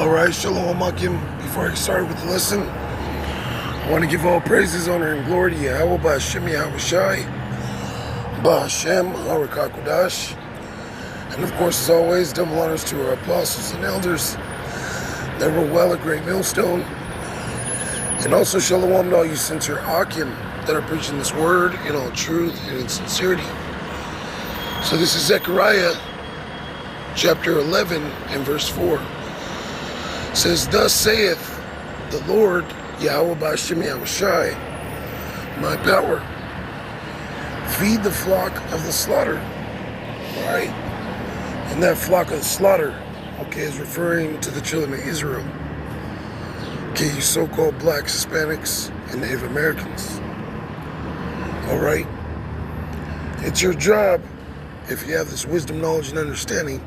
Alright, Shalom Akim. Before I get started with the lesson, I want to give all praises, honor, and glory to Yahweh, Ba'Hashem Yahushai, Ba'Hashem Harakakudash. And of course, as always, double honors to our apostles and elders that were well a great millstone. And also Shalom to all you sincere Akim that are preaching this word in all truth and in sincerity. So this is Zechariah chapter 11 and verse 4. It says, "Thus saith the Lord Yahweh Ba'Hashem Yahushai, my power, feed the flock of the slaughter." All right? And that flock of the slaughter, okay, is referring to the children of Israel. Okay, you so-called blacks, Hispanics, and Native Americans. All right? It's your job, if you have this wisdom, knowledge, and understanding,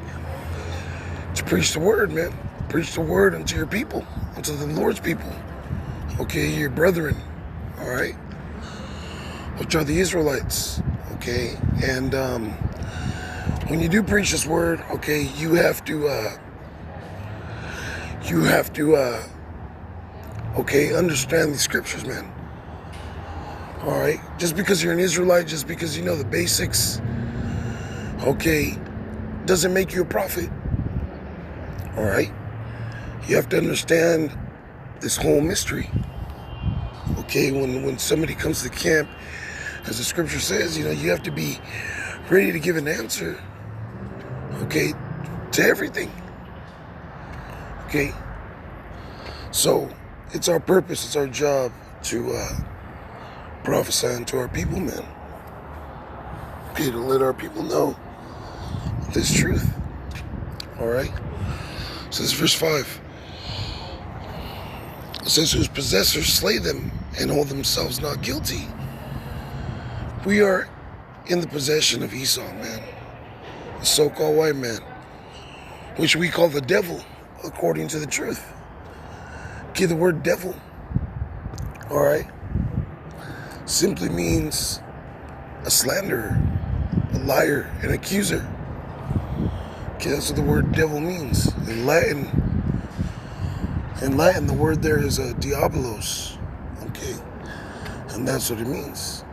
to preach the word, man. Preach the word unto your people, unto the Lord's people. Okay, your brethren, all right? Which are the Israelites, okay? And when you do preach this word, okay, you have to, okay, understand the scriptures, man. All right? Just because you're an Israelite, just because you know the basics, okay, doesn't make you a prophet. All right? You have to understand this whole mystery. Okay, when somebody comes to camp, as the scripture says, you know, you have to be ready to give an answer, okay, to everything. Okay? So, it's our purpose, it's our job to prophesy unto our people, man. Okay, to let our people know this truth. All right? So this is verse 5. It says, "Whose possessors slay them and hold themselves not guilty." We are in the possession of Esau, man. The so-called white man, which we call the devil, according to the truth. Okay, the word devil, all right, simply means a slanderer, a liar, an accuser. Okay, that's what the word devil means. In Latin, the word there is diabolos. Okay, and that's what it means.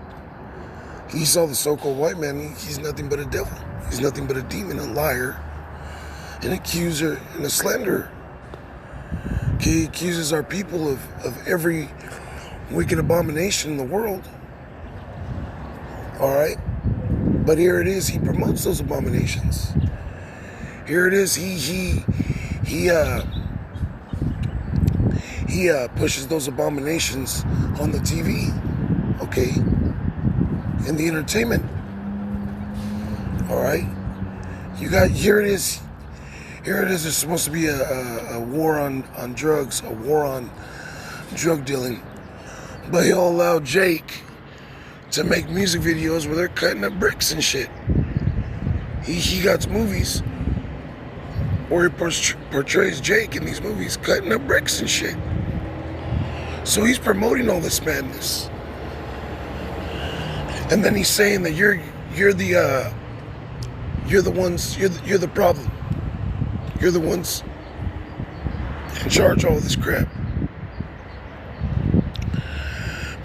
Esau, the so-called white man, he's nothing but a devil. He's nothing but a demon, a liar, an accuser, and a slanderer. Okay, he accuses our people of every wicked abomination in the world. All right, but here it is. He promotes those abominations. Here it is. He pushes those abominations on the TV, okay, in the entertainment. All right, you got, here it is. Here it is. There's supposed to be a war on drugs, a war on drug dealing, but he'll allow Jake to make music videos where they're cutting up bricks and shit. He got movies where he portrays Jake in these movies cutting up bricks and shit. So he's promoting all this madness, and then he's saying that you're the problem. You're the ones in charge of all this crap.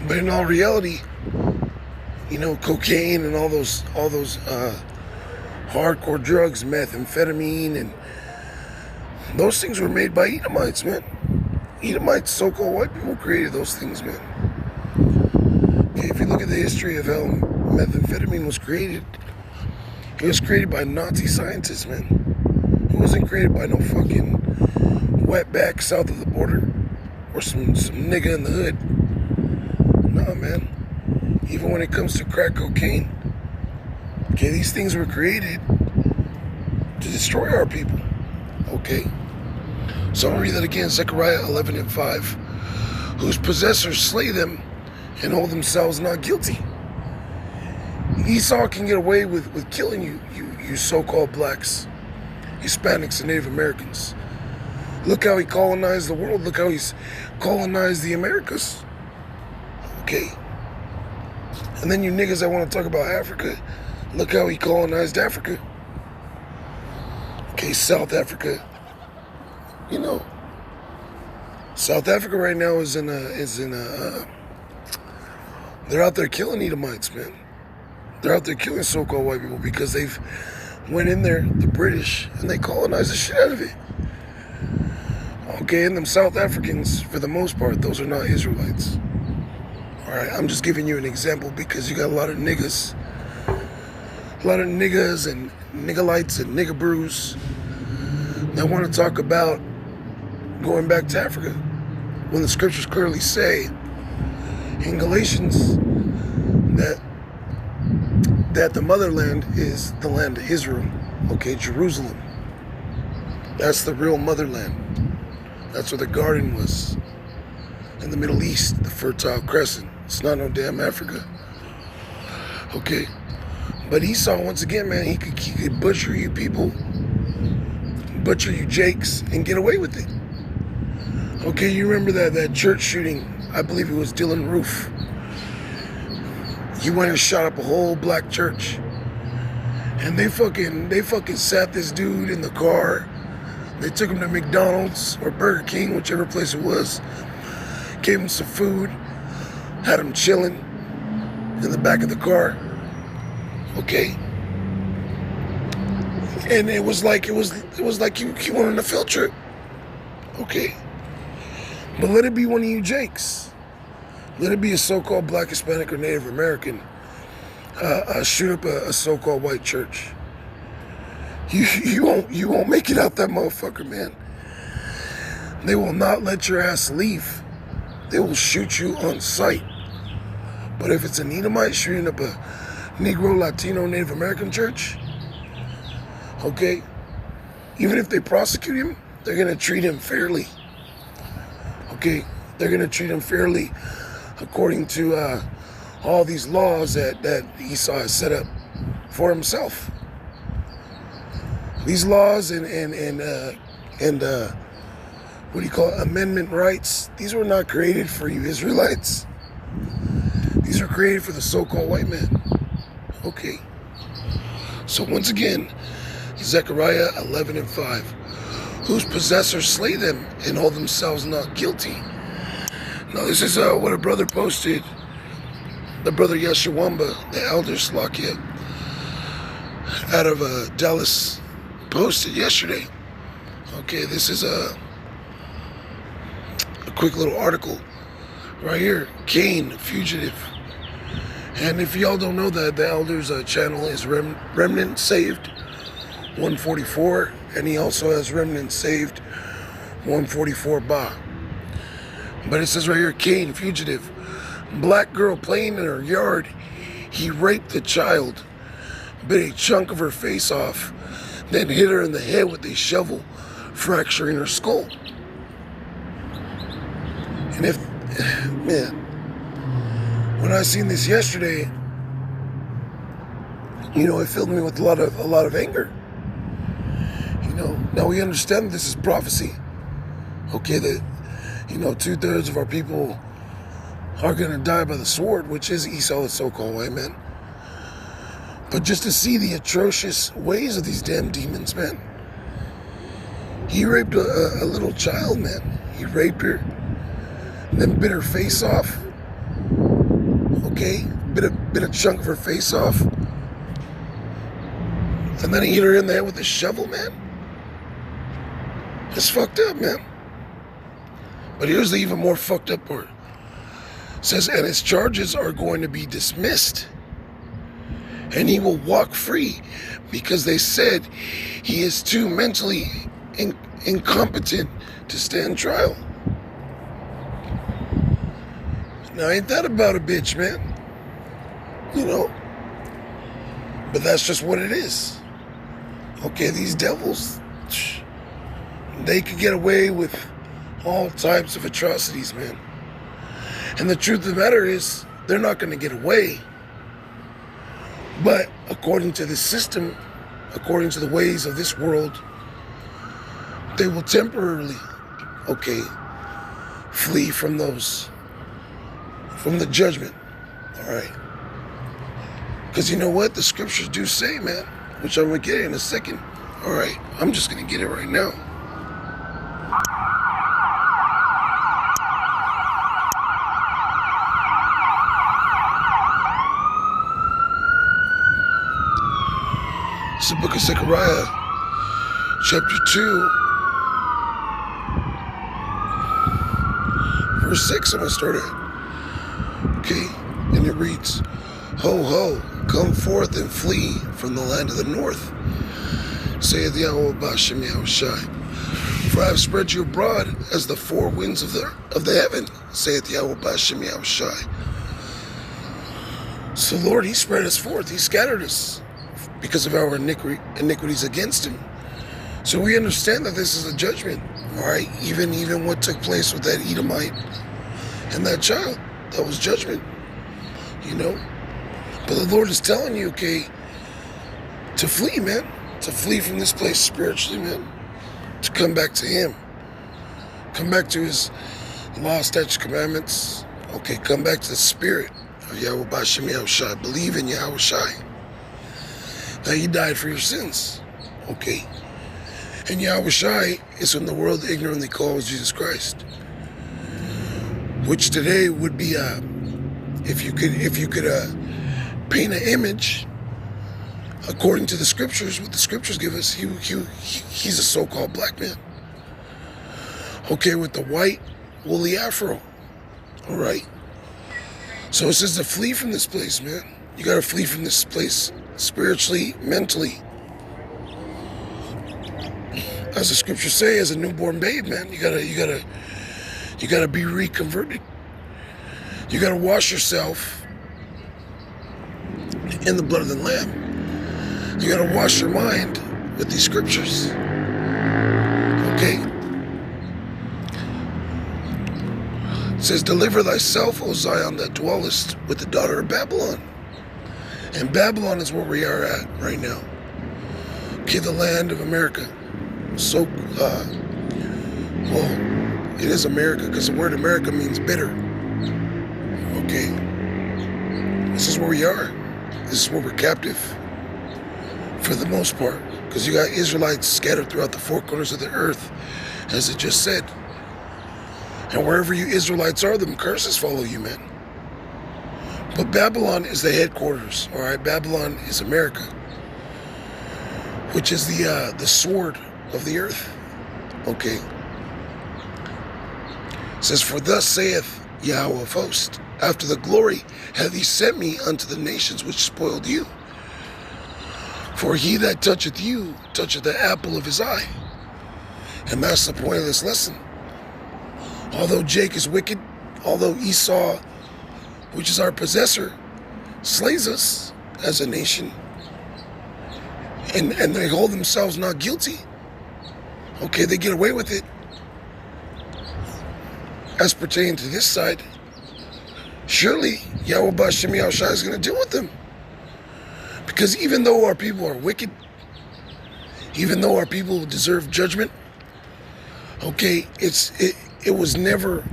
But in all reality, you know, cocaine and all those hardcore drugs, methamphetamine, and those things were made by Edomites, man. Edomites, so-called white people, created those things, man. Okay, if you look at the history of how methamphetamine was created, it was created by Nazi scientists, man. It wasn't created by no fucking wetback south of the border or some nigga in the hood. Nah, man. Even when it comes to crack cocaine, okay, these things were created to destroy our people. Okay? So I'll read that again, Zechariah 11 and 5. "Whose possessors slay them and hold themselves not guilty." Esau can get away with killing you so-called blacks, Hispanics, and Native Americans. Look how he colonized the world. Look how he's colonized the Americas. Okay? And then you niggas that want to talk about Africa, look how he colonized Africa. Okay, South Africa, you know, South Africa right now they're out there killing Edomites, man. They're out there killing so-called white people because they've went in there, the British, and they colonized the shit out of it. Okay, and them South Africans, for the most part, those are not Israelites. All right, I'm just giving you an example because you got a lot of niggas and niggalites and nigga brews that want to talk about going back to Africa when the scriptures clearly say in Galatians that the motherland is the land of Israel. Okay, Jerusalem. That's the real motherland. That's where the garden was. In the Middle East, the Fertile Crescent. It's not no damn Africa. Okay. But Esau, once again, man, he could butcher you people, butcher you Jakes, and get away with it. Okay, you remember that church shooting? I believe it was Dylan Roof. He went and shot up a whole black church. And they fucking sat this dude in the car. They took him to McDonald's or Burger King, whichever place it was. Gave him some food. Had him chilling in the back of the car. Okay. And it was like he went on a field trip. Okay. But let it be one of you Jakes. Let it be a so-called black, Hispanic, or Native American shoot up a so-called white church. You won't make it out that motherfucker, man. They will not let your ass leave. They will shoot you on sight. But if it's an Edomite shooting up a Negro, Latino, Native American church, okay, even if they prosecute him, they're going to treat him fairly. Okay, they're going to treat him fairly according to all these laws that Esau has set up for himself. These laws and what do you call it, amendment rights, these were not created for you Israelites. These are created for the so-called white man. Okay. So once again, Zechariah 11:5. Whose possessors slay them and hold themselves not guilty. Now this is what a brother posted. The brother Yeshawamba, the elder Slakia, out of Dallas, posted yesterday. Okay, this is a quick little article right here. Cain, fugitive. And if y'all don't know that, the elder's channel is Remnant Saved 144, and he also has Remnant Saved 144 Ba. But it says right here, Cain, fugitive. Black girl playing in her yard. He raped the child, bit a chunk of her face off, then hit her in the head with a shovel, fracturing her skull. And if, man, when I seen this yesterday, it filled me with a lot of anger. Now we understand this is prophecy. Okay, that 2/3 of our people are gonna die by the sword, which is Esau, the so-called white man. But just to see the atrocious ways of these damn demons, man. He raped a little child, man. He raped her, then bit her face off. Okay, bit a chunk of her face off, and then he hit her in the head with a shovel, man. It's fucked up, man. But here's the even more fucked up part. It says, and his charges are going to be dismissed, and he will walk free because they said he is too mentally incompetent to stand trial. Now, ain't that about a bitch, man? But that's just what it is. Okay, these devils, they could get away with all types of atrocities, man. And the truth of the matter is, they're not going to get away. But according to this system, according to the ways of this world, they will temporarily, flee from the judgment. All right. Because you know what? The scriptures do say, man, which I'm going to get in a second. All right. I'm just going to get it right now. of Zechariah, chapter 2, verse 6, I'm going to start at. Okay, and it reads, Ho, ho, come forth and flee from the land of the north, saith Yahweh Ba'ashem Yahushai. For I have spread you abroad as the four winds of the heaven, saith Yahweh Ba'ashem Yahushai. So Lord, He spread us forth. He scattered us because of our iniquities against Him. So we understand that this is a judgment, all right? Even what took place with that Edomite and that child, that was judgment, you know? But the Lord is telling you, okay, to flee, man. To flee from this place spiritually, man. To come back to Him. Come back to His law, statutes, commandments. Okay, come back to the Spirit of Yahweh Ba'ashem Yahushai. Believe in Yahushai. That He died for your sins. Okay. And Yahushai is whom the world ignorantly calls Jesus Christ. Which today would be, if you could paint an image according to the scriptures, what the scriptures give us, he's a so-called black man. Okay, with the white woolly afro. All right. So it says to flee from this place, man. You got to flee from this place spiritually, mentally. As the scriptures say, as a newborn babe, man, you gotta be reconverted. You gotta wash yourself in the blood of the Lamb. You gotta wash your mind with these scriptures. Okay? It says, deliver thyself, O Zion, that dwellest with the daughter of Babylon. And Babylon is where we are at right now. Okay, the land of America. So, well, it is America because the word America means bitter. Okay. This is where we are. This is where we're captive for the most part, because you got Israelites scattered throughout the four corners of the earth, as it just said. And wherever you Israelites are, them curses follow you, man. But Babylon is the headquarters, all right? Babylon is America, which is the sword of the earth. Okay. It says, for thus saith Yahweh of hosts, after the glory hath He sent me unto the nations which spoiled you. For he that toucheth you toucheth the apple of His eye. And that's the point of this lesson. Although Jake is wicked, although Esau, which is our possessor, slays us as a nation, and they hold themselves not guilty, okay, they get away with it as pertaining to this side, surely Yahweh Ba'ashem Yahushai is going to deal with them. Because even though our people are wicked, even though our people deserve judgment, okay, it was never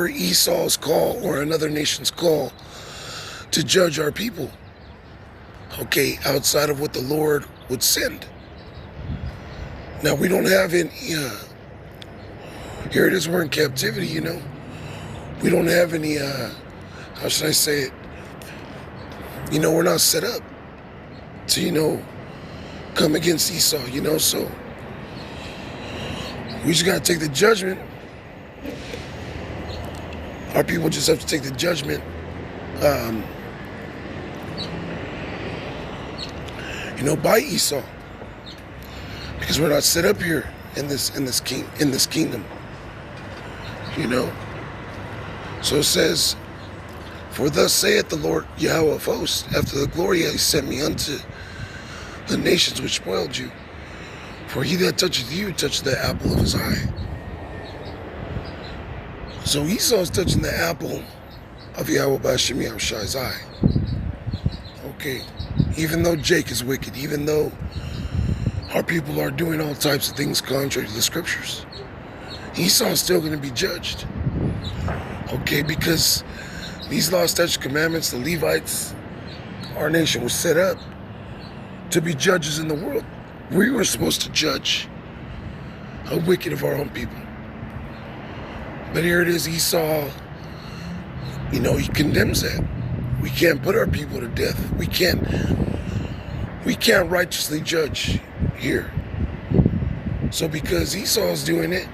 Esau's call or another nation's call to judge our people, okay, outside of what the Lord would send. Now, we don't have any, here it is, we're in captivity, you know. We don't have any, how should I say it? You know, we're not set up to, you know, come against Esau, you know, so we just got to take the judgment. Our people just have to take the judgment, you know, by Esau. Because we're not set up here in this kingdom, you know. So it says, for thus saith the Lord Yahweh of hosts, after the glory He sent me unto the nations which spoiled you. For he that toucheth you toucheth the apple of His eye. So Esau's touching the apple of Yahweh Ba'ashem Yahushai's eye. Okay, even though Jake is wicked, even though our people are doing all types of things contrary to the scriptures, Esau's still going to be judged. Okay, because these law, statutes, commandments, the Levites, our nation was set up to be judges in the world. We were supposed to judge how wicked of our own people. But here it is, Esau, you know, he condemns that. We can't put our people to death. We can't we can't righteously judge here. So because Esau's doing it,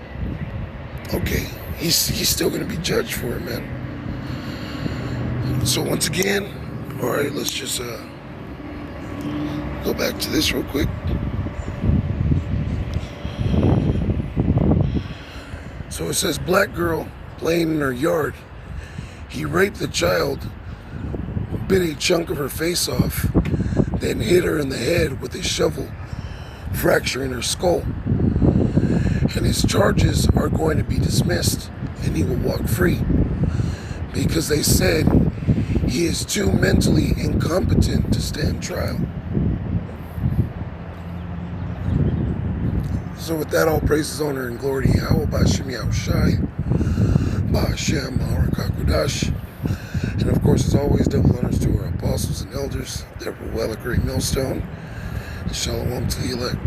okay, he's still going to be judged for it, man. So once again, all right, let's just go back to this real quick. So it says, black girl playing in her yard. He raped the child, bit a chunk of her face off, then hit her in the head with a shovel, fracturing her skull. And his charges are going to be dismissed, and he will walk free, because they said he is too mentally incompetent to stand trial. So with that, all praises, honor, and glory to Yahweh, Ba'Shem Yahushai, Ba'Shem Harakakudash. And of course, as always, double honors to our apostles and elders that were well a great millstone. And shalom to the elect.